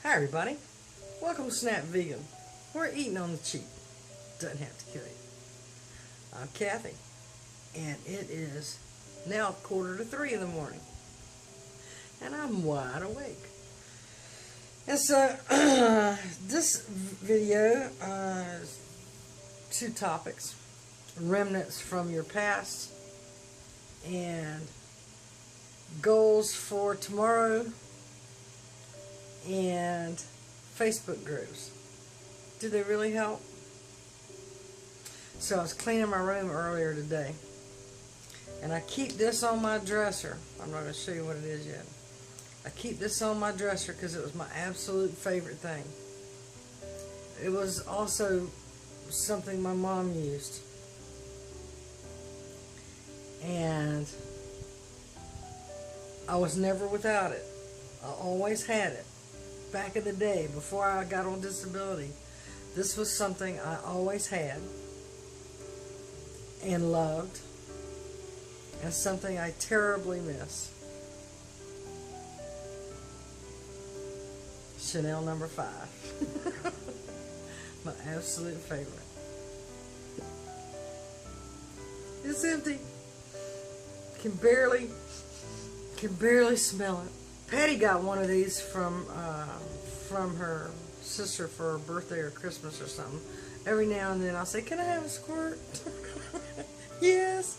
Hi everybody, welcome to Snap Vegan. We're eating on the cheap, doesn't have to kill you. I'm Kathy, and it is now 2:45 in the morning, and I'm wide awake. And so, this video is two topics: remnants from your past and goals for tomorrow, and Facebook groups. Do they really help? So I was cleaning my room earlier today, and I keep this on my dresser. I'm not going to show you what it is yet. I keep this on my dresser because it was my absolute favorite thing. It was also something my mom used, and I was never without it. I always had it. Back in the day, before I got on disability, this was something I always had and loved, and something I terribly miss. Chanel number 5. My absolute favorite. It's empty. Can barely smell it. Patty got one of these from her sister for her birthday or Christmas or something. Every now and then I'll say, "Can I have a squirt?" Yes.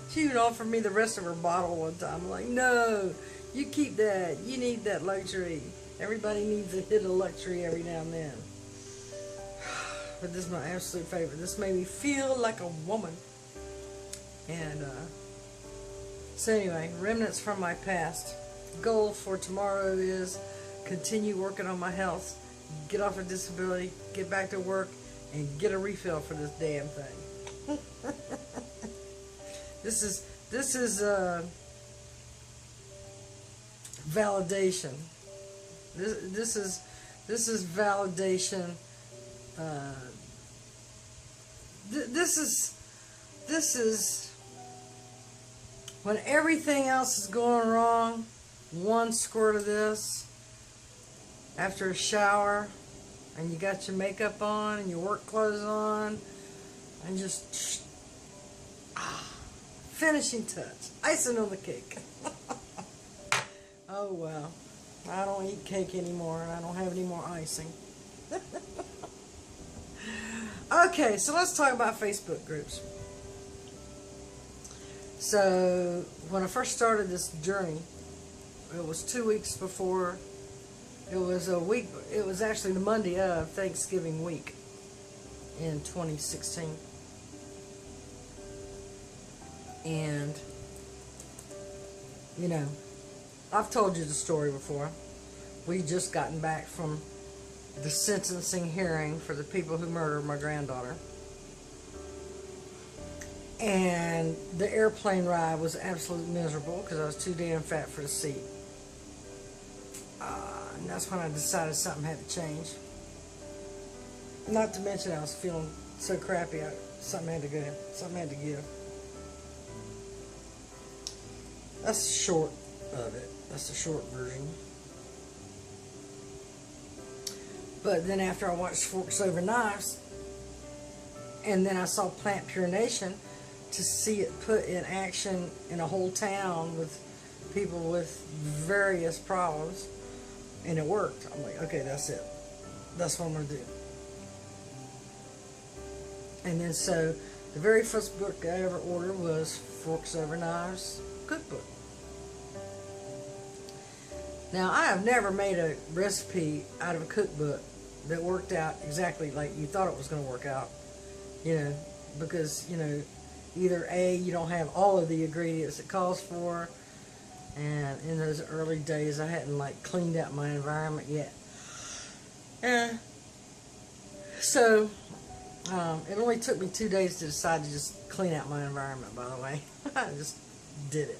She would offer me the rest of her bottle one time. I'm like, "No, you keep that. You need that luxury. Everybody needs a hit of luxury every now and then." But this is my absolute favorite. This made me feel like a woman. And so anyway, remnants from my past. Goal for tomorrow is continue working on my health, get off of disability, get back to work, and get a refill for this damn thing. This is validation. This is validation. This is when everything else is going wrong. One squirt of this after a shower, and you got your makeup on and your work clothes on, and just finishing touch, icing on the cake. Oh well, I don't eat cake anymore. I don't have any more icing. Okay, so let's talk about Facebook groups. So when I first started this journey, it was 2 weeks before, it was actually the Monday of Thanksgiving week in 2016. And, you know, I've told you the story before. We just gotten back from the sentencing hearing for the people who murdered my granddaughter. And the airplane ride was absolutely miserable because I was too damn fat for the seat. And that's when I decided something had to change. Not to mention I was feeling so crappy, something had to go, something had to give. That's the short of it. That's the short version. But then after I watched Forks Over Knives, and then I saw Plant Pure Nation, to see it put in action in a whole town with people with various problems, and it worked. I'm like, okay, that's it. That's what I'm going to do. And then so the very first book I ever ordered was Forks Over Knives cookbook. Now, I have never made a recipe out of a cookbook that worked out exactly like you thought it was going to work out, you know, because, you know, either A, you don't have all of the ingredients it calls for, and in those early days I hadn't like cleaned out my environment yet. So it only took me 2 days to decide to just clean out my environment, by the way. I just did it.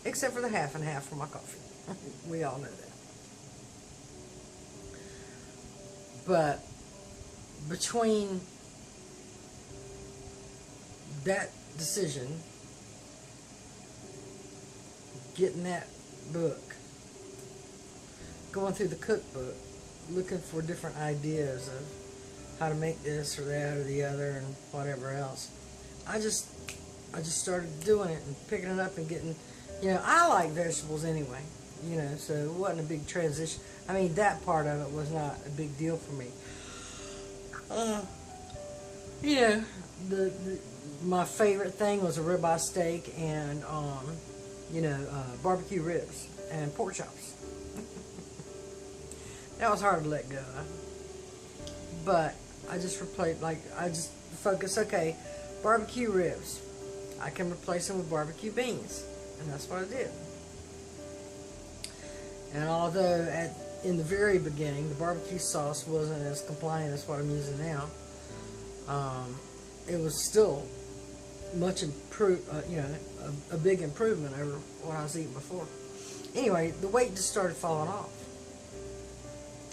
Except for the half and half for my coffee. We all know that. But between that decision, getting that book, going through the cookbook, looking for different ideas of how to make this or that or the other and whatever else. I just started doing it and picking it up and getting, I like vegetables anyway, so it wasn't a big transition. I mean, that part of it was not a big deal for me. My favorite thing was a ribeye steak and, barbecue ribs and pork chops. That was hard to let go of. But I just focused, okay, barbecue ribs. I can replace them with barbecue beans. And that's what I did. And although in the very beginning, the barbecue sauce wasn't as compliant as what I'm using now, it was still much improved, a big improvement over what I was eating before. Anyway, the weight just started falling off.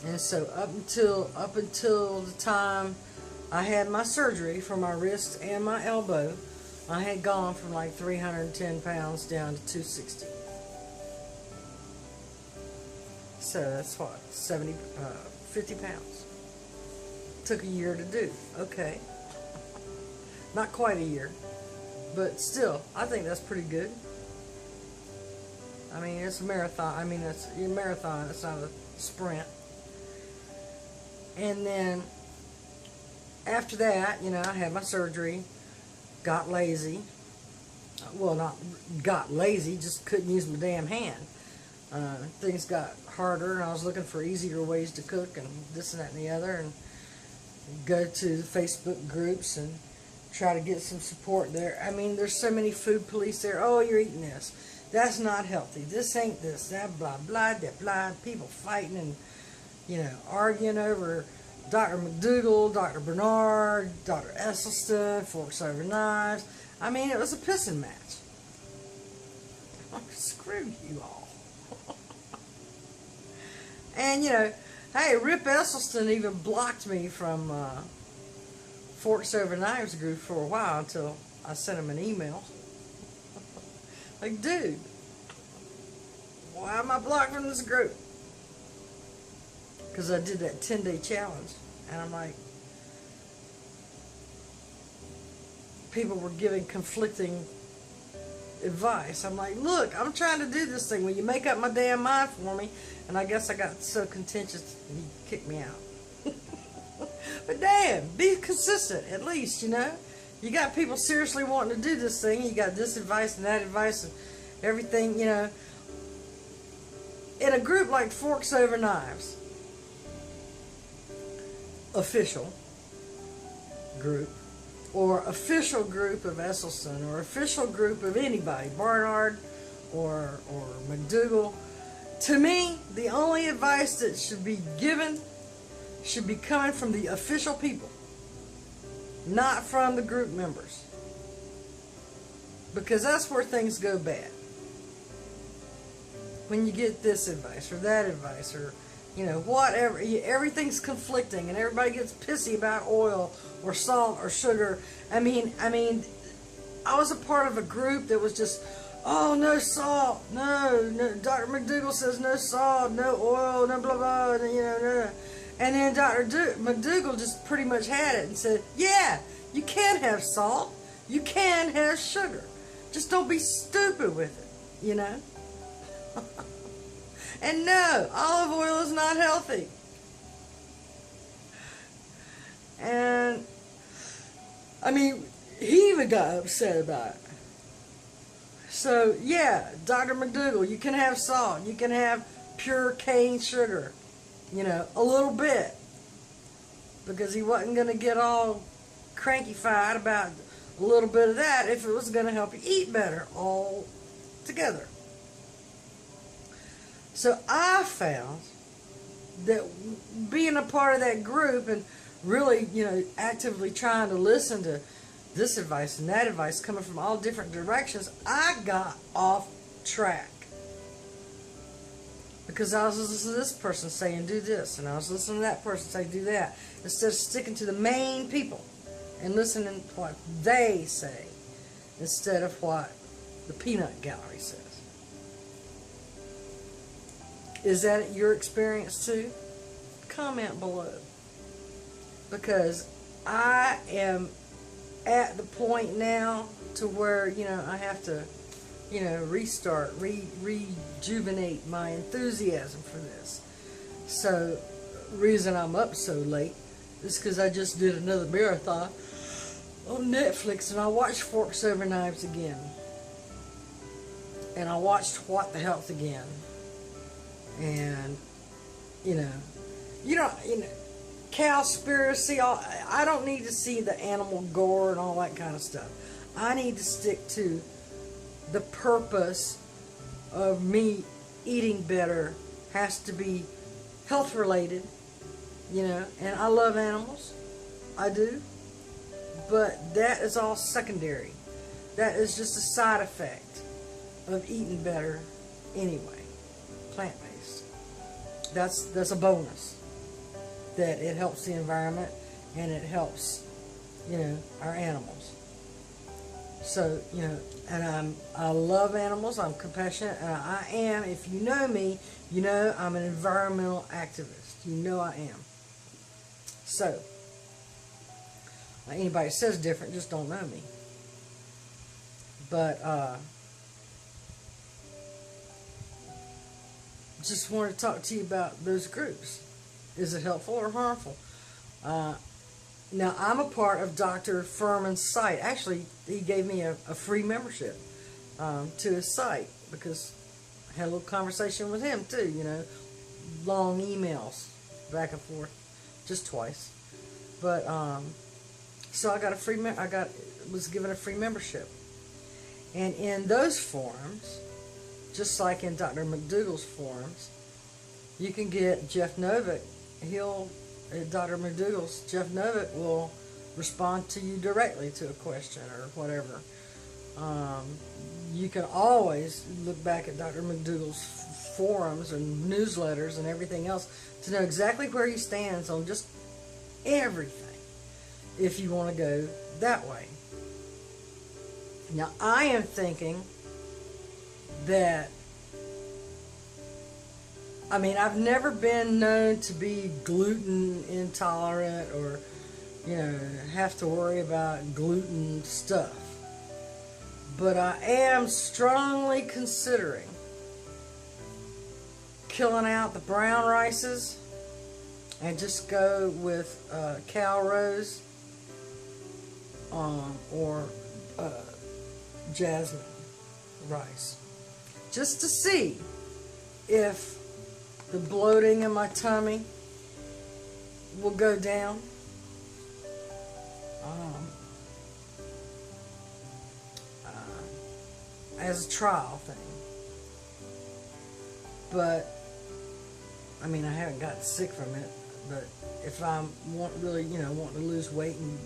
And so up until the time I had my surgery for my wrist and my elbow, I had gone from like 310 pounds down to 260. So that's what, 50 pounds. Took a year to do. Okay. Not quite a year. But still, I think that's pretty good. I mean, it's a marathon. I mean, it's a marathon. It's not a sprint. And then after that, I had my surgery, got lazy. Well, not got lazy, just couldn't use my damn hand. Things got harder, and I was looking for easier ways to cook and this and that and the other, and go to the Facebook groups and try to get some support there. I mean, there's so many food police there. Oh, you're eating this. That's not healthy. This ain't this. That blah, blah, that blah. People fighting and, arguing over Dr. McDougall, Dr. Bernard, Dr. Esselstyn, forks over knives. I mean, it was a pissing match. Screw you all. And, hey, Rip Esselstyn even blocked me from Forks Over Knives group for a while until I sent him an email. Like, dude, why am I blocked from this group? Because I did that 10-day challenge. And I'm like, people were giving conflicting advice. I'm like, look, I'm trying to do this thing. Will you make up my damn mind for me? And I guess I got so contentious, he kicked me out. But damn, be consistent at least, You got people seriously wanting to do this thing. You got this advice and that advice and everything, In a group like Forks Over Knives, official group, or official group of Esselstyn, or official group of anybody, Barnard or McDougall, to me, the only advice that should be given should be coming from the official people, not from the group members. Because that's where things go bad. When you get this advice or that advice or, whatever, everything's conflicting and everybody gets pissy about oil or salt or sugar. I mean, I was a part of a group that was just, oh, no salt, no, Dr. McDougall says no salt, no oil, no blah, blah, no. And then Dr. McDougall just pretty much had it and said, yeah, you can have salt, you can have sugar. Just don't be stupid with it, And no, olive oil is not healthy. And, I mean, he even got upset about it. So, yeah, Dr. McDougall, you can have salt, you can have pure cane sugar, a little bit. Because he wasn't going to get all cranky-fied about a little bit of that if it was going to help you eat better all together. So I found that being a part of that group and really, actively trying to listen to this advice and that advice coming from all different directions, I got off track. Because I was listening to this person saying do this, and I was listening to that person say do that, instead of sticking to the main people and listening to what they say instead of what the peanut gallery says. Is that your experience too? comment below, because I am at the point now to where, I have to, restart, rejuvenate my enthusiasm for this. So, reason I'm up so late is because I just did another marathon on Netflix, and I watched Forks Over Knives again. And I watched What the Health again. And, Cowspiracy, I don't need to see the animal gore and all that kind of stuff. I need to stick to the purpose of me eating better. Has to be health related, and I love animals. I do. But that is all secondary. That is just a side effect of eating better anyway. Plant-based. That's a bonus. That it helps the environment and it helps, our animals. So, and I love animals. I'm compassionate. And I am, if you know me, I'm an environmental activist. I am. So, anybody says different just don't know me. But, just wanted to talk to you about those groups. Is it helpful or harmful? Now, I'm a part of Dr. Furman's site. Actually, he gave me a free membership to his site because I had a little conversation with him too, long emails back and forth, just twice. But, so I got was given a free membership. And in those forums, just like in Dr. McDougall's forums, you can get Jeff Novick. Dr. McDougall's, Jeff Novick will respond to you directly to a question or whatever. You can always look back at Dr. McDougall's forums and newsletters and everything else to know exactly where he stands on just everything, if you want to go that way. Now, I am thinking that, I've never been known to be gluten intolerant or, have to worry about gluten stuff. But I am strongly considering killing out the brown rices and just go with cow rose or jasmine rice. Just to see if the bloating in my tummy will go down. As a trial thing. But, I haven't gotten sick from it. But if I wanting to lose weight and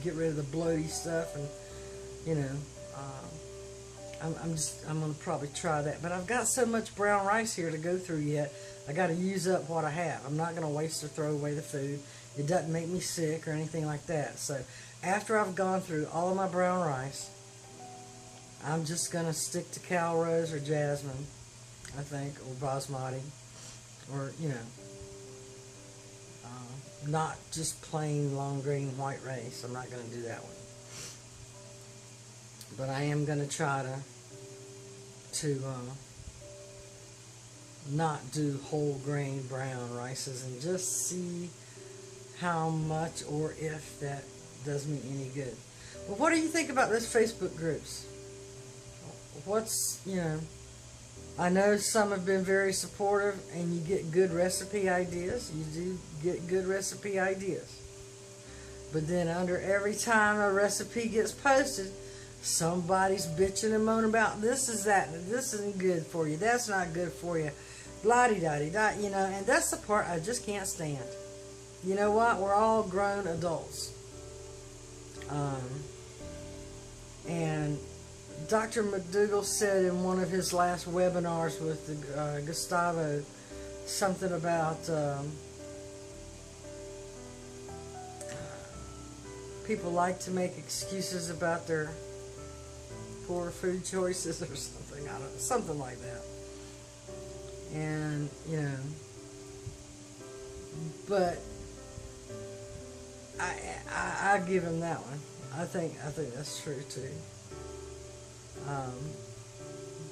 get rid of the bloaty stuff, and I'm going to probably try that. But I've got so much brown rice here to go through yet. I got to use up what I have. I'm not going to waste or throw away the food. It doesn't make me sick or anything like that. So after I've gone through all of my brown rice, I'm just going to stick to cow rose or jasmine, I think, or basmati, or, not just plain long grain white rice. I'm not going to do that one. But I am going to try to not do whole grain brown rices and just see how much or if that does me any good. Well, what do you think about those Facebook groups? I know some have been very supportive and you get good recipe ideas. You do get good recipe ideas. But then under every time a recipe gets posted, somebody's bitching and moaning about this is that, and this isn't good for you, that's not good for you, blah-de-da-de-da, and that's the part I just can't stand. You know what? We're all grown adults. And Dr. McDougall said in one of his last webinars with Gustavo something about people like to make excuses about their poor food choices or something. I don't know, something like that. And But I give him that one. I think that's true too.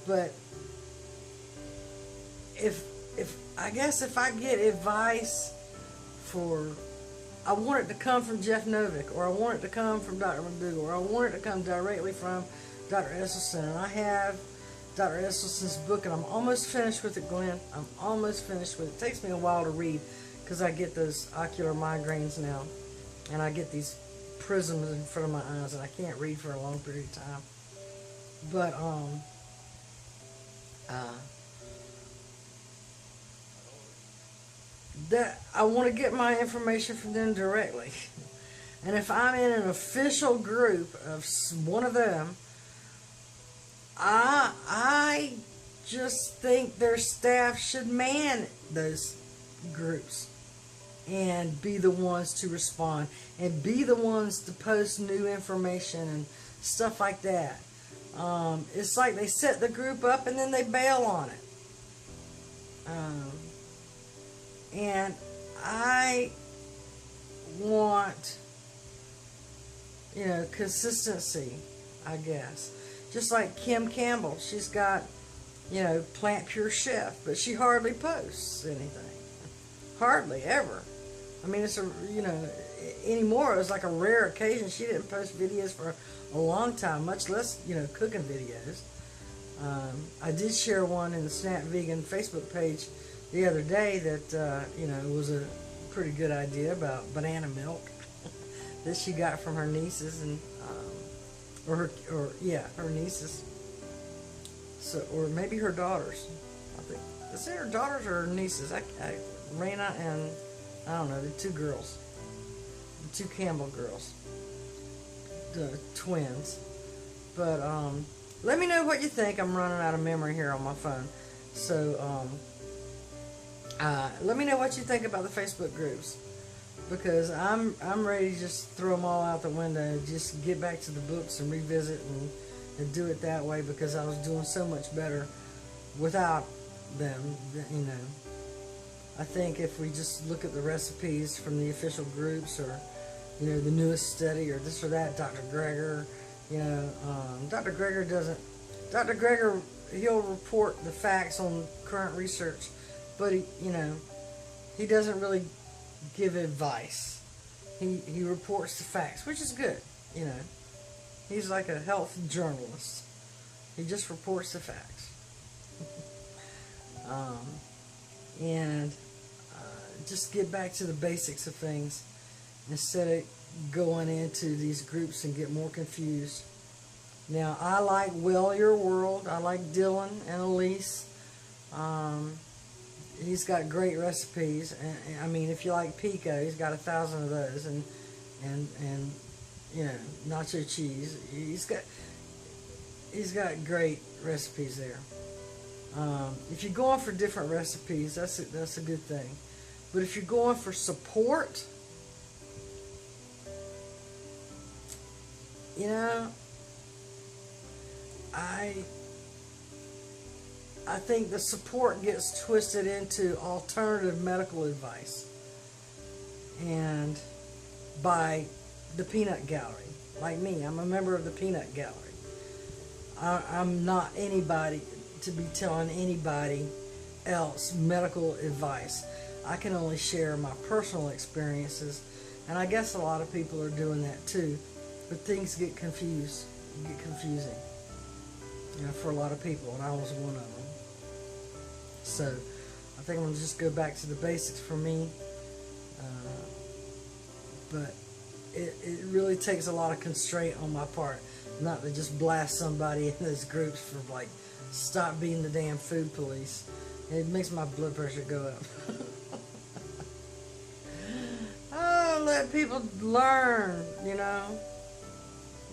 But if I guess if I get advice for, I want it to come from Jeff Novick, or I want it to come from Dr. McDougall, or I want it to come directly from Dr. Esselstyn. And I have Dr. Esselstyn's book, and I'm almost finished with it, Glenn. I'm almost finished with it. It takes me a while to read because I get those ocular migraines now, and I get these prisms in front of my eyes, and I can't read for a long period of time. But that I want to get my information from them directly. And if I'm in an official group of one of them, I just think their staff should man those groups and be the ones to respond and be the ones to post new information and stuff like that. It's like they set the group up and then they bail on it. And I want, consistency, I guess. Just like Kim Campbell, she's got, Plant Pure Chef, but she hardly posts anything. Hardly ever. I mean, it's anymore, it was like a rare occasion. She didn't post videos for a long time, much less, cooking videos. I did share one in the Snap Vegan Facebook page the other day that, was a pretty good idea about banana milk that she got from her nieces and, her nieces. So, or maybe her daughters. I think, is it her daughters or her nieces? Raina and, I don't know, the two girls. The two Campbell girls. The twins. But, let me know what you think. I'm running out of memory here on my phone. So, let me know what you think about the Facebook groups, because I'm ready to just throw them all out the window and just get back to the books and revisit and do it that way, because I was doing so much better without them. I think if we just look at the recipes from the official groups, or the newest study, or this or that, Dr. Greger, Dr. Greger he'll report the facts on current research, but he doesn't really give advice. He reports the facts, which is good. He's like a health journalist. He just reports the facts. And just get back to the basics of things instead of going into these groups and get more confused. Now, I like Well Your World. I like Dylan and Elise. He's got great recipes. And I mean, if you like pico, he's got 1,000 of those, and nacho cheese. He's got great recipes there. If you're going for different recipes, that's a good thing. But if you're going for support, I think the support gets twisted into alternative medical advice, and by the Peanut Gallery. Like me, I'm a member of the Peanut Gallery. I'm not anybody to be telling anybody else medical advice. I can only share my personal experiences, and I guess a lot of people are doing that too. But things get confusing, for a lot of people, and I was one of them. So I think I'm going to just go back to the basics for me. But it really takes a lot of constraint on my part not to just blast somebody in those groups for like, stop being the damn food police. It makes my blood pressure go up. Oh, let people learn,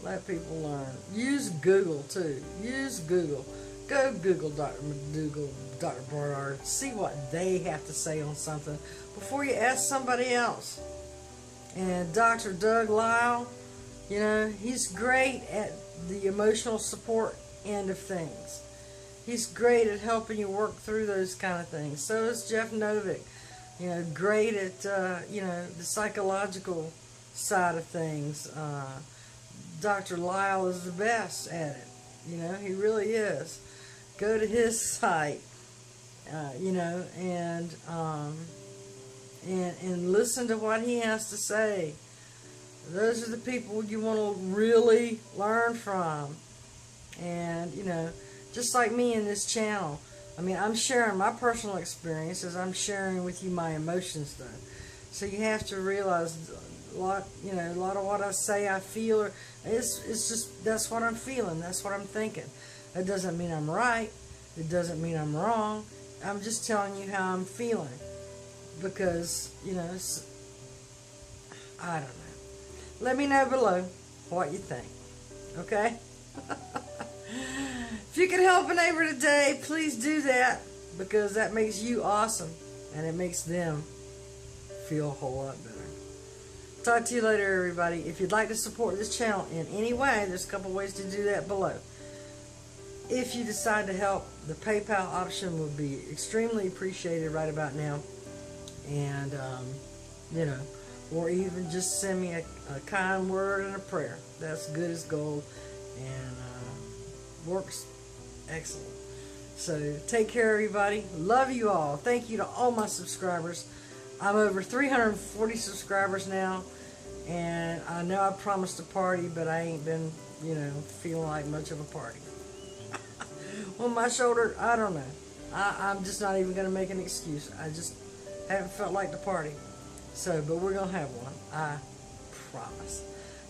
Let people learn. Use Google too. Use Google. Go Google Dr. McDougall, Dr. Barnard. See what they have to say on something before you ask somebody else. And Dr. Doug Lyle, he's great at the emotional support end of things. He's great at helping you work through those kind of things. So is Jeff Novick. great at, the psychological side of things. Dr. Lyle is the best at it. He really is. Go to his site, and listen to what he has to say. Those are the people you want to really learn from. And, just like me in this channel, I'm sharing my personal experiences. I'm sharing with you my emotions, though. So you have to realize a lot of what I say, I feel, it's just, that's what I'm feeling. That's what I'm thinking. That doesn't mean I'm right. It doesn't mean I'm wrong. I'm just telling you how I'm feeling. Because, I don't know. Let me know below what you think. Okay? If you can help a neighbor today, please do that, because that makes you awesome, and it makes them feel a whole lot better. Talk to you later, everybody. If you'd like to support this channel in any way, there's a couple ways to do that below. If you decide to help, the PayPal option would be extremely appreciated right about now. And, or even just send me a kind word and a prayer. That's good as gold, and works excellent. So take care, everybody. Love you all. Thank you to all my subscribers. I'm over 340 subscribers now, and I know I promised a party, but I ain't been, feeling like much of a party. On my shoulder, I don't know. I'm just not even going to make an excuse. I just haven't felt like the party. So, but we're going to have one. I promise.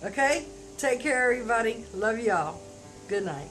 Okay? Take care, everybody. Love y'all. Good night.